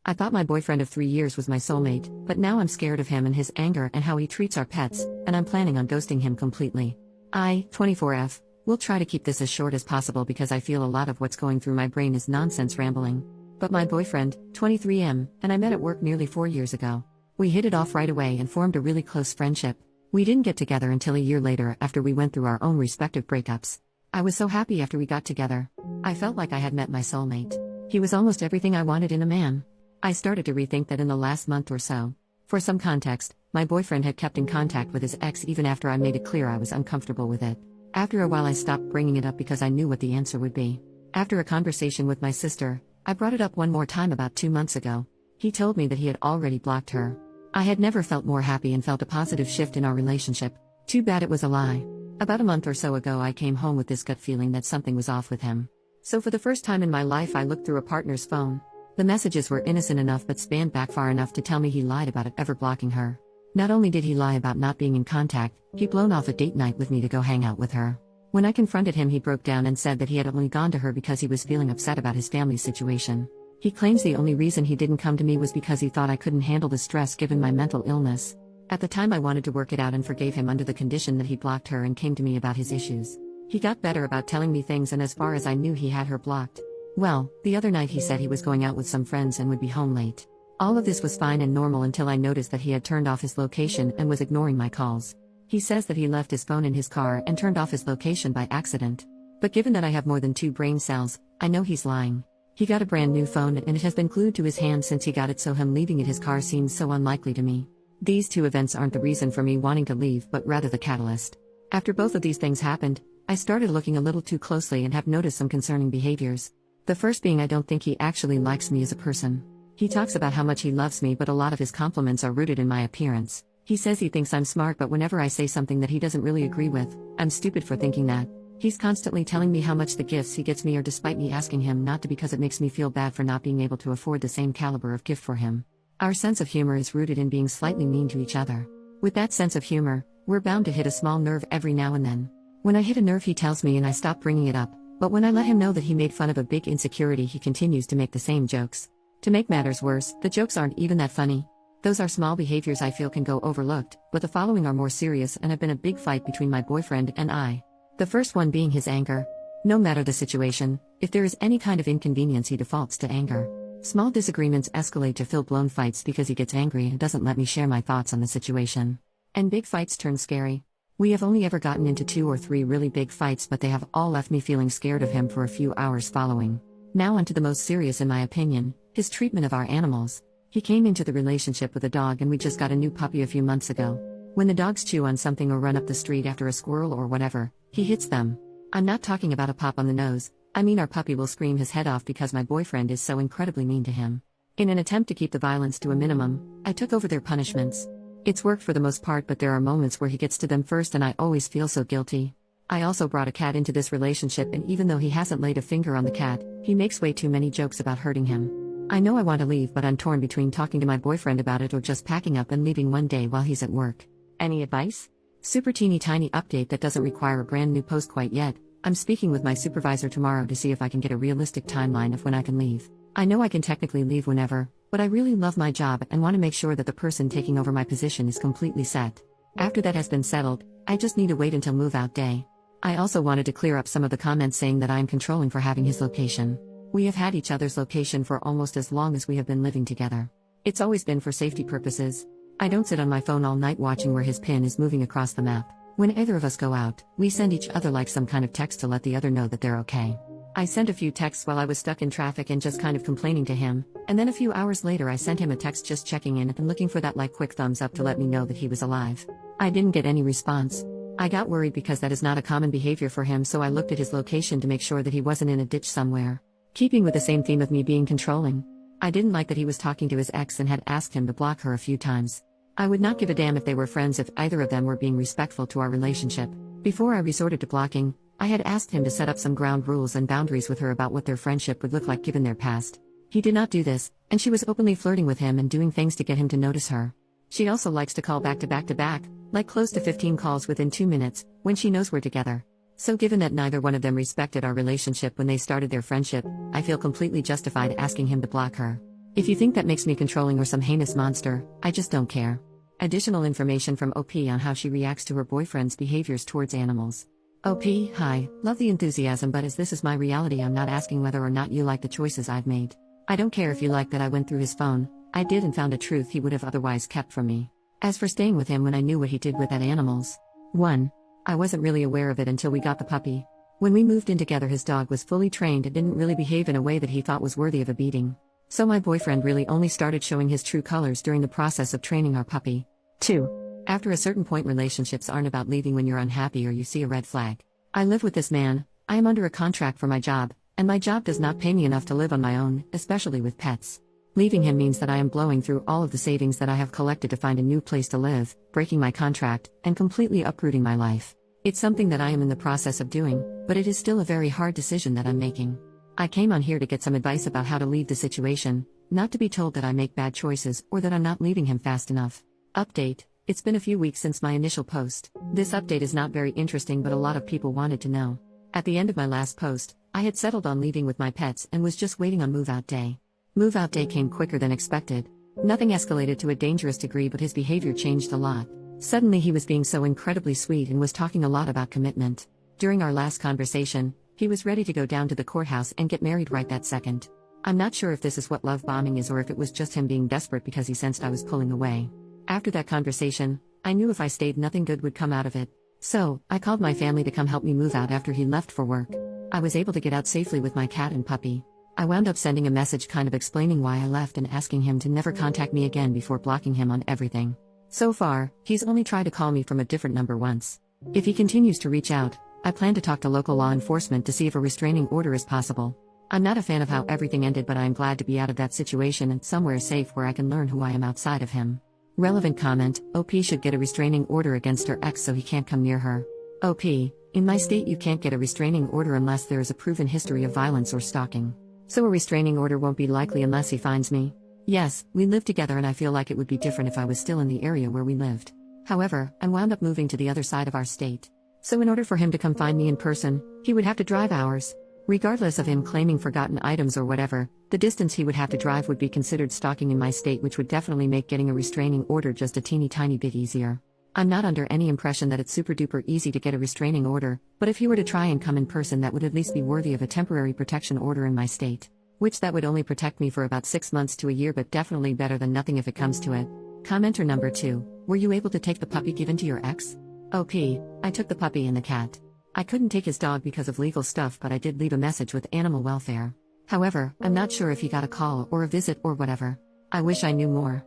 I thought my boyfriend of 3 years was my soulmate, but now I'm scared of him and his anger and how he treats our pets, and I'm planning on ghosting him completely. I, 24F, will try to keep this as short as possible because I feel a lot of what's going through my brain is nonsense rambling. But my boyfriend, 23M, and I met at work nearly 4 years ago. We hit it off right away and formed a really close friendship. We didn't get together until a year later after we went through our own respective breakups. I was so happy after we got together. I felt like I had met my soulmate. He was almost everything I wanted in a man. I started to rethink that in the last month or so. For some context, my boyfriend had kept in contact with his ex even after I made it clear I was uncomfortable with it. After a while I stopped bringing it up because I knew what the answer would be. After a conversation with my sister, I brought it up one more time about 2 months ago. He told me that he had already blocked her. I had never felt more happy and felt a positive shift in our relationship. Too bad it was a lie. About a month or so ago I came home with this gut feeling that something was off with him. So for the first time in my life I looked through a partner's phone. The messages were innocent enough but spanned back far enough to tell me he lied about it ever blocking her. Not only did he lie about not being in contact, he'd blown off a date night with me to go hang out with her. When I confronted him he broke down and said that he had only gone to her because he was feeling upset about his family's situation. He claims the only reason he didn't come to me was because he thought I couldn't handle the stress given my mental illness. At the time I wanted to work it out and forgave him under the condition that he blocked her and came to me about his issues. He got better about telling me things, and as far as I knew he had her blocked. Well, the other night he said he was going out with some friends and would be home late. All of this was fine and normal until I noticed that he had turned off his location and was ignoring my calls. He says that he left his phone in his car and turned off his location by accident. But given that I have more than 2 brain cells, I know he's lying. He got a brand new phone and it has been glued to his hand since he got it, so him leaving it his car seems so unlikely to me. These 2 events aren't the reason for me wanting to leave but rather the catalyst. After both of these things happened, I started looking a little too closely and have noticed some concerning behaviors. The first being I don't think he actually likes me as a person. He talks about how much he loves me, but a lot of his compliments are rooted in my appearance. He says he thinks I'm smart, but whenever I say something that he doesn't really agree with, I'm stupid for thinking that. He's constantly telling me how much the gifts he gets me are despite me asking him not to, because it makes me feel bad for not being able to afford the same caliber of gift for him. Our sense of humor is rooted in being slightly mean to each other. With that sense of humor, we're bound to hit a small nerve every now and then. When I hit a nerve he tells me and I stop bringing it up, but when I let him know that he made fun of a big insecurity he continues to make the same jokes. To make matters worse, the jokes aren't even that funny. Those are small behaviors I feel can go overlooked, but the following are more serious and have been a big fight between my boyfriend and I. The first one being his anger. No matter the situation, if there is any kind of inconvenience he defaults to anger. Small disagreements escalate to full-blown fights because he gets angry and doesn't let me share my thoughts on the situation. And big fights turn scary. We have only ever gotten into 2 or 3 really big fights, but they have all left me feeling scared of him for a few hours following. Now onto the most serious in my opinion, his treatment of our animals. He came into the relationship with a dog and we just got a new puppy a few months ago. When the dogs chew on something or run up the street after a squirrel or whatever, he hits them. I'm not talking about a pop on the nose, I mean our puppy will scream his head off because my boyfriend is so incredibly mean to him. In an attempt to keep the violence to a minimum, I took over their punishments. It's worked for the most part, but there are moments where he gets to them first and I always feel so guilty. I also brought a cat into this relationship, and even though he hasn't laid a finger on the cat, he makes way too many jokes about hurting him. I know I want to leave, but I'm torn between talking to my boyfriend about it or just packing up and leaving one day while he's at work. Any advice? Super teeny tiny update that doesn't require a brand new post quite yet. I'm speaking with my supervisor tomorrow to see if I can get a realistic timeline of when I can leave. I know I can technically leave whenever, but I really love my job and want to make sure that the person taking over my position is completely set. After that has been settled, I just need to wait until move-out day. I also wanted to clear up some of the comments saying that I am controlling for having his location. We have had each other's location for almost as long as we have been living together. It's always been for safety purposes. I don't sit on my phone all night watching where his pin is moving across the map. When either of us go out, we send each other like some kind of text to let the other know that they're okay. I sent a few texts while I was stuck in traffic and just kind of complaining to him, and then a few hours later I sent him a text just checking in and looking for that like quick thumbs up to let me know that he was alive. I didn't get any response. I got worried because that is not a common behavior for him, so I looked at his location to make sure that he wasn't in a ditch somewhere. Keeping with the same theme of me being controlling. I didn't like that he was talking to his ex and had asked him to block her a few times. I would not give a damn if they were friends if either of them were being respectful to our relationship. Before I resorted to blocking, I had asked him to set up some ground rules and boundaries with her about what their friendship would look like given their past. He did not do this, and she was openly flirting with him and doing things to get him to notice her. She also likes to call back to back to back, like close to 15 calls within 2 minutes, when she knows we're together. So given that neither one of them respected our relationship when they started their friendship, I feel completely justified asking him to block her. If you think that makes me controlling or some heinous monster, I just don't care. Additional information from OP on how she reacts to her boyfriend's behaviors towards animals. OP, hi, love the enthusiasm, but as this is my reality, I'm not asking whether or not you like the choices I've made. I don't care if you like that I went through his phone. I did and found a truth he would have otherwise kept from me. As for staying with him when I knew what he did with that animals. 1. I wasn't really aware of it until we got the puppy. When we moved in together, his dog was fully trained and didn't really behave in a way that he thought was worthy of a beating. So my boyfriend really only started showing his true colors during the process of training our puppy. 2. After a certain point, relationships aren't about leaving when you're unhappy or you see a red flag. I live with this man, I am under a contract for my job, and my job does not pay me enough to live on my own, especially with pets. Leaving him means that I am blowing through all of the savings that I have collected to find a new place to live, breaking my contract, and completely uprooting my life. It's something that I am in the process of doing, but it is still a very hard decision that I'm making. I came on here to get some advice about how to leave the situation, not to be told that I make bad choices or that I'm not leaving him fast enough. Update: it's been a few weeks since my initial post. This update is not very interesting, but a lot of people wanted to know. At the end of my last post, I had settled on leaving with my pets and was just waiting on move-out day. Move-out day came quicker than expected. Nothing escalated to a dangerous degree, but his behavior changed a lot. Suddenly he was being so incredibly sweet and was talking a lot about commitment. During our last conversation, he was ready to go down to the courthouse and get married right that second. I'm not sure if this is what love bombing is or if it was just him being desperate because he sensed I was pulling away. After that conversation, I knew if I stayed, nothing good would come out of it. So, I called my family to come help me move out after he left for work. I was able to get out safely with my cat and puppy. I wound up sending a message kind of explaining why I left and asking him to never contact me again before blocking him on everything. So far, he's only tried to call me from a different number once. If he continues to reach out, I plan to talk to local law enforcement to see if a restraining order is possible. I'm not a fan of how everything ended, but I am glad to be out of that situation and somewhere safe where I can learn who I am outside of him. Relevant comment: OP should get a restraining order against her ex so he can't come near her. OP, in my state you can't get a restraining order unless there is a proven history of violence or stalking. So a restraining order won't be likely unless he finds me. Yes, we live together and I feel like it would be different if I was still in the area where we lived. However, I wound up moving to the other side of our state. So in order for him to come find me in person, he would have to drive hours. Regardless of him claiming forgotten items or whatever, the distance he would have to drive would be considered stalking in my state, which would definitely make getting a restraining order just a teeny tiny bit easier. I'm not under any impression that it's super duper easy to get a restraining order, but if he were to try and come in person, that would at least be worthy of a temporary protection order in my state. Which that would only protect me for about 6 months to a year, but definitely better than nothing if it comes to it. Commenter number 2, were you able to take the puppy given to your ex? OP, I took the puppy and the cat. I couldn't take his dog because of legal stuff, but I did leave a message with animal welfare. However, I'm not sure if he got a call or a visit or whatever. I wish I knew more.